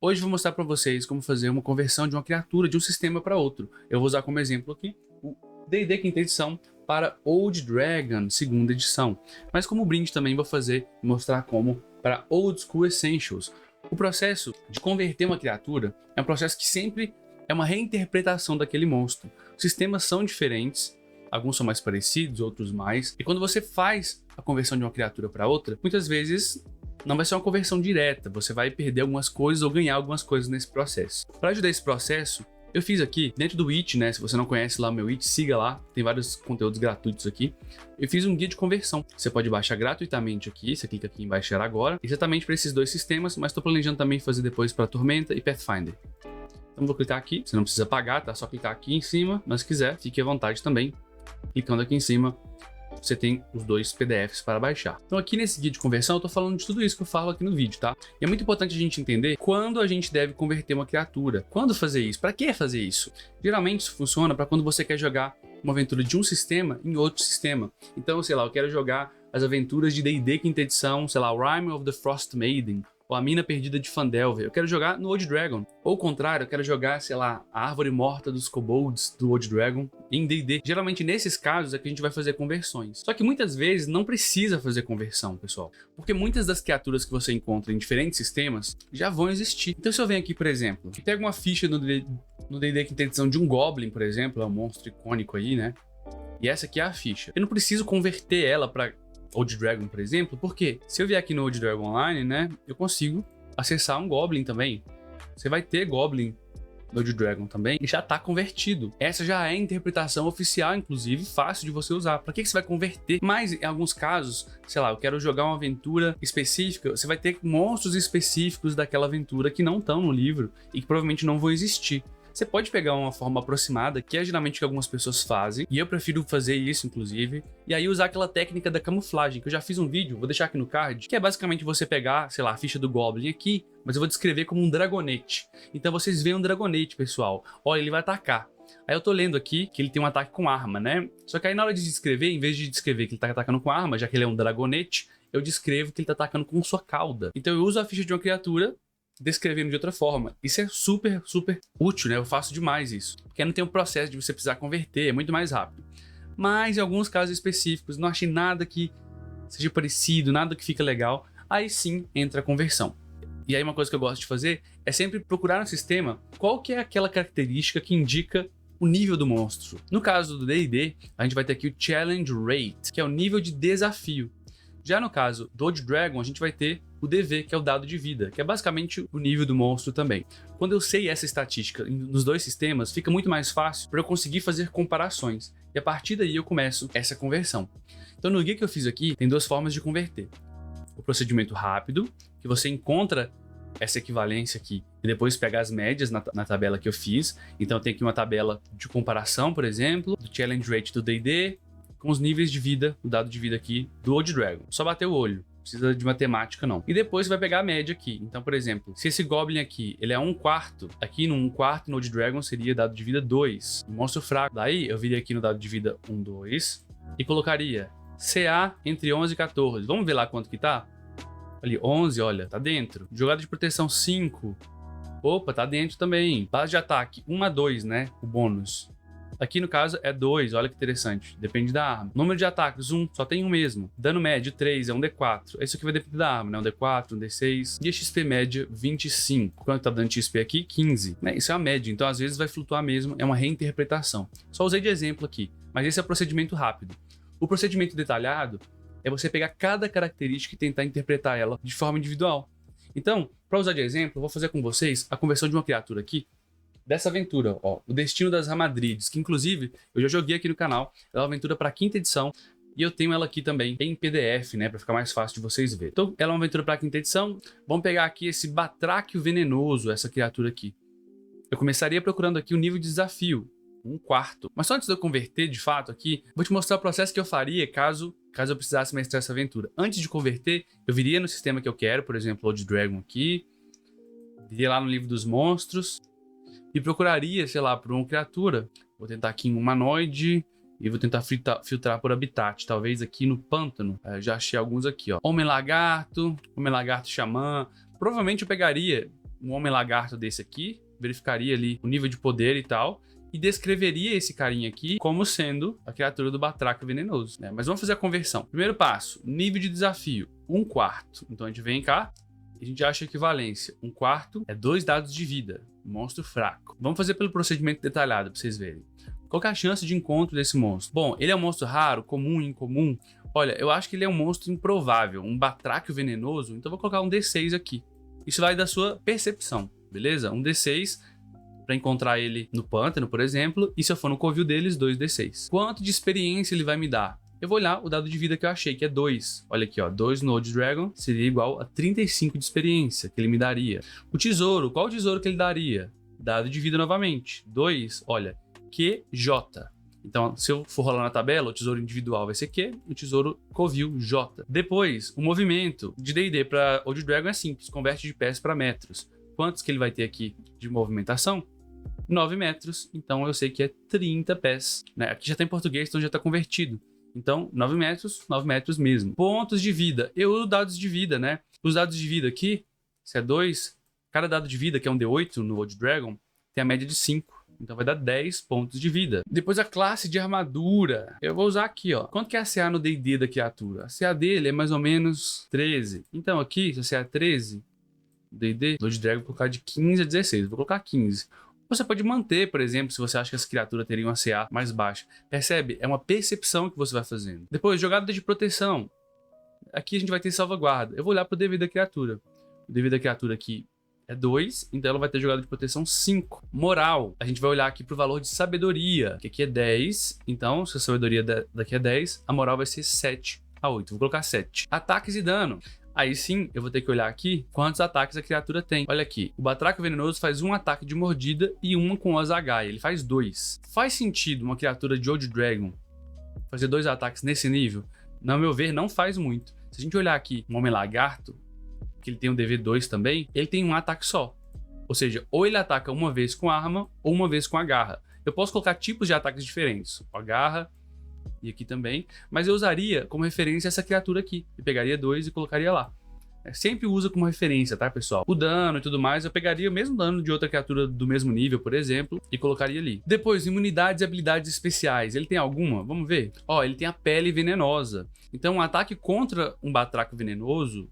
Hoje eu vou mostrar para vocês como fazer uma conversão de uma criatura de um sistema para outro. Eu vou usar como exemplo aqui o D&D quinta edição para Old Dragon segunda edição. Mas como brinde também vou mostrar como para Old School Essentials. O processo de converter uma criatura é um processo que sempre é uma reinterpretação daquele monstro. Os sistemas são diferentes, alguns são mais parecidos, outros mais. E quando você faz a conversão de uma criatura para outra, muitas vezes não vai ser uma conversão direta, você vai perder algumas coisas ou ganhar algumas coisas nesse processo. Para ajudar esse processo, eu fiz aqui, dentro do It, né? Se você não conhece lá o meu It, siga lá, tem vários conteúdos gratuitos aqui. Eu fiz um guia de conversão, você pode baixar gratuitamente aqui, você clica aqui em baixar agora, exatamente para esses dois sistemas, mas estou planejando também fazer depois para Tormenta e Pathfinder. Então vou clicar aqui, você não precisa pagar, tá? Só clicar aqui em cima, mas se quiser, fique à vontade também. Clicando aqui em cima, você tem os dois PDFs para baixar. Então aqui nesse guia de conversão eu tô falando de tudo isso que eu falo aqui no vídeo, tá? E é muito importante a gente entender quando a gente deve converter uma criatura. Quando fazer isso? Para que fazer isso? Geralmente isso funciona para quando você quer jogar uma aventura de um sistema em outro sistema. Então, sei lá, eu quero jogar as aventuras de D&D quinta edição, sei lá, Rime of the Frost Maiden, ou a Mina Perdida de Phandelver. Eu quero jogar no Old Dragon. Ou ao contrário, eu quero jogar, sei lá, a Árvore Morta dos Kobolds do Old Dragon em D&D. Geralmente nesses casos é que a gente vai fazer conversões. Só que muitas vezes não precisa fazer conversão, pessoal. Porque muitas das criaturas que você encontra em diferentes sistemas já vão existir. Então se eu venho aqui, por exemplo, e pego uma ficha no D&D quinta edição de um Goblin, por exemplo, é um monstro icônico aí, né? E essa aqui é a ficha. Eu não preciso converter ela para Old Dragon, por exemplo, porque se eu vier aqui no Old Dragon Online, né, eu consigo acessar um Goblin também. Você vai ter Goblin no Old Dragon também e já está convertido. Essa já é a interpretação oficial, inclusive, fácil de você usar. Para que você vai converter? Mas em alguns casos, sei lá, eu quero jogar uma aventura específica, você vai ter monstros específicos daquela aventura que não estão no livro e que provavelmente não vão existir. Você pode pegar uma forma aproximada, que é geralmente o que algumas pessoas fazem, e eu prefiro fazer isso, inclusive, e aí usar aquela técnica da camuflagem, que eu já fiz um vídeo, vou deixar aqui no card, que é basicamente você pegar, sei lá, a ficha do Goblin aqui, mas eu vou descrever como um dragonete. Então vocês veem um dragonete, pessoal. Olha, ele vai atacar. Aí eu tô lendo aqui que ele tem um ataque com arma, né? Só que aí na hora de descrever, em vez de descrever que ele tá atacando com arma, já que ele é um dragonete, eu descrevo que ele tá atacando com sua cauda. Então eu uso a ficha de uma criatura descrevendo de outra forma. Isso é super útil, né? Eu faço demais isso. Porque não tem um processo de você precisar converter, é muito mais rápido. Mas em alguns casos específicos, não achei nada que seja parecido, nada que fica legal, aí sim entra a conversão. E aí uma coisa que eu gosto de fazer é sempre procurar no sistema qual que é aquela característica que indica o nível do monstro. No caso do D&D, a gente vai ter aqui o Challenge Rate, que é o nível de desafio. Já no caso do Old Dragon, a gente vai ter o DV, que é o dado de vida, que é basicamente o nível do monstro também. Quando eu sei essa estatística nos dois sistemas, fica muito mais fácil para eu conseguir fazer comparações. E a partir daí eu começo essa conversão. Então no guia que eu fiz aqui, tem duas formas de converter. O procedimento rápido, que você encontra essa equivalência aqui e depois pega as médias na tabela que eu fiz. Então eu tenho aqui uma tabela de comparação, por exemplo, do Challenge Rate do D&D, com os níveis de vida, o dado de vida aqui do Old Dragon. Só bater o olho, não precisa de matemática não. E depois você vai pegar a média aqui. Então, por exemplo, se esse Goblin aqui, ele é 1/4, aqui no 1/4 no Old Dragon seria dado de vida 2. Um monstro fraco. Daí eu viria aqui no dado de vida 1, 2 e colocaria CA entre 11 e 14. Vamos ver lá quanto que tá? Ali, 11, olha, tá dentro. Jogada de proteção 5. Opa, tá dentro também. Base de ataque 1/2, né? O bônus. Aqui no caso é 2, olha que interessante, depende da arma. Número de ataques, 1, só tem um mesmo. Dano médio, 3, é um D4. Isso aqui vai depender da arma, né? Um D4, um D6. E a XP média, 25. Quanto tá dando XP aqui? 15. Né? Isso é a média, então às vezes vai flutuar mesmo, é uma reinterpretação. Só usei de exemplo aqui, mas esse é o procedimento rápido. O procedimento detalhado é você pegar cada característica e tentar interpretar ela de forma individual. Então, para usar de exemplo, eu vou fazer com vocês a conversão de uma criatura aqui, dessa aventura, ó, o Destino das Hamadrides, que inclusive eu já joguei aqui no canal, ela é uma aventura para quinta edição e eu tenho ela aqui também em PDF, né, para ficar mais fácil de vocês verem. Então, ela é uma aventura para quinta edição. Vamos pegar aqui esse Batráquio Venenoso, essa criatura aqui. Eu começaria procurando aqui o nível de desafio, 1/4. Mas só antes de eu converter de fato aqui, vou te mostrar o processo que eu faria caso eu precisasse mestrar essa aventura. Antes de converter, eu viria no sistema que eu quero, por exemplo, Old Dragon aqui, viria lá no livro dos monstros e procuraria, sei lá, por uma criatura. Vou tentar aqui em humanoide e vou tentar filtrar por habitat. Talvez aqui no pântano. Já achei alguns aqui, ó. Homem-lagarto, Homem-lagarto xamã. Provavelmente eu pegaria um homem lagarto desse aqui, verificaria ali o nível de poder e tal, e descreveria esse carinha aqui como sendo a criatura do batraco venenoso, né? Mas vamos fazer a conversão. Primeiro passo, nível de desafio, 1/4. Então a gente vem cá e a gente acha a equivalência. 1/4 é 2 dados de vida, monstro fraco. Vamos fazer pelo procedimento detalhado para vocês verem. Qual que é a chance de encontro desse monstro? Bom, ele é um monstro raro, comum, incomum? Olha, eu acho que ele é um monstro improvável, um batráquio venenoso, então eu vou colocar um D6 aqui. Isso vai da sua percepção, beleza? Um D6 para encontrar ele no pântano, por exemplo, e se eu for no covil deles, 2D6. Quanto de experiência ele vai me dar? Eu vou olhar o dado de vida que eu achei, que é 2. Olha aqui, ó, 2 no Old Dragon seria igual a 35 de experiência que ele me daria. O tesouro, qual o tesouro que ele daria? Dado de vida novamente, 2, olha, QJ. Então, se eu for rolar na tabela, o tesouro individual vai ser Q, o tesouro covil J. Depois, o movimento de D&D para Old Dragon é simples, converte de pés para metros. Quantos que ele vai ter aqui de movimentação? 9 metros, então eu sei que é 30 pés. Né? Aqui já está em português, então já está convertido. Então, 9 metros mesmo. Pontos de vida. Eu uso dados de vida, né? Os dados de vida aqui, se é 2, cada dado de vida, que é um D8 no Old Dragon, tem a média de 5. Então vai dar 10 pontos de vida. Depois a classe de armadura. Eu vou usar aqui, ó. Quanto que é a CA no D&D da criatura? A CA dele é mais ou menos 13. Então aqui, se a CA é 13, D&D, Old Dragon, vou colocar de 15 a 16. Vou colocar 15. Você pode manter, por exemplo, se você acha que essa criatura teria uma CA mais baixa. Percebe? É uma percepção que você vai fazendo. Depois, jogada de proteção. Aqui a gente vai ter salvaguarda. Eu vou olhar para o DV da criatura. O DV da criatura aqui é 2, então ela vai ter jogada de proteção 5. Moral, a gente vai olhar aqui para o valor de sabedoria, que aqui é 10. Então, se a sabedoria daqui é 10, a moral vai ser 7 a 8. Vou colocar 7. Ataques e dano. Aí sim, eu vou ter que olhar aqui quantos ataques a criatura tem. Olha aqui, o batraco venenoso faz um ataque de mordida e uma com o Azaghai. Ele faz 2. Faz sentido uma criatura de Old Dragon fazer 2 ataques nesse nível? No meu ver, não faz muito. Se a gente olhar aqui um homem lagarto, que ele tem um DV2 também, ele tem um ataque só. Ou seja, ou ele ataca uma vez com a arma ou uma vez com a garra. Eu posso colocar tipos de ataques diferentes. A garra e aqui também, mas eu usaria como referência essa criatura aqui. Eu pegaria 2 e colocaria lá. Sempre usa como referência, tá, pessoal? O dano e tudo mais, eu pegaria o mesmo dano de outra criatura do mesmo nível, por exemplo, e colocaria ali. Depois, imunidades e habilidades especiais. Ele tem alguma? Vamos ver. Ó, ele tem a pele venenosa. Então, um ataque contra um batraco venenoso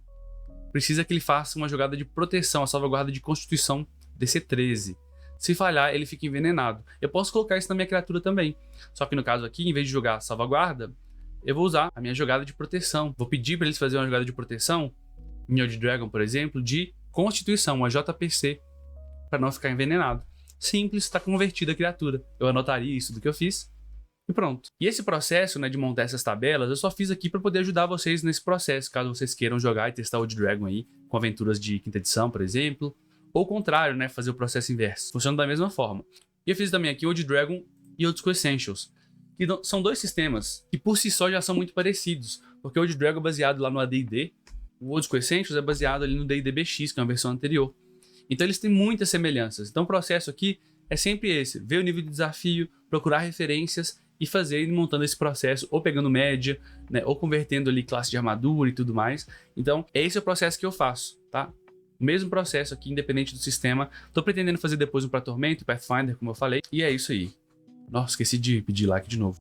precisa que ele faça uma jogada de proteção, a salvaguarda de constituição DC 13. Se falhar, ele fica envenenado. Eu posso colocar isso na minha criatura também. Só que no caso aqui, em vez de jogar salvaguarda, eu vou usar a minha jogada de proteção. Vou pedir para eles fazerem uma jogada de proteção, em Old Dragon, por exemplo, de constituição, uma JPC, para não ficar envenenado. Simples, está convertida a criatura. Eu anotaria isso do que eu fiz e pronto. E esse processo, né, de montar essas tabelas, eu só fiz aqui para poder ajudar vocês nesse processo, caso vocês queiram jogar e testar Old Dragon aí, com aventuras de quinta edição, por exemplo. Ou o contrário, né, fazer o processo inverso. Funciona da mesma forma. E eu fiz também aqui Old Dragon e Old School Essentials, que são 2 sistemas que por si só já são muito parecidos, porque o Old Dragon é baseado lá no AD&D, o Old School Essentials é baseado ali no D&D BX, que é uma versão anterior. Então eles têm muitas semelhanças. Então o processo aqui é sempre esse, ver o nível de desafio, procurar referências e fazer ir montando esse processo, ou pegando média, né, ou convertendo ali classe de armadura e tudo mais. Então esse é o processo que eu faço, tá? O mesmo processo aqui, independente do sistema. Tô pretendendo fazer depois um para Tormento, Pathfinder, como eu falei. E é isso aí. Nossa, esqueci de pedir like de novo.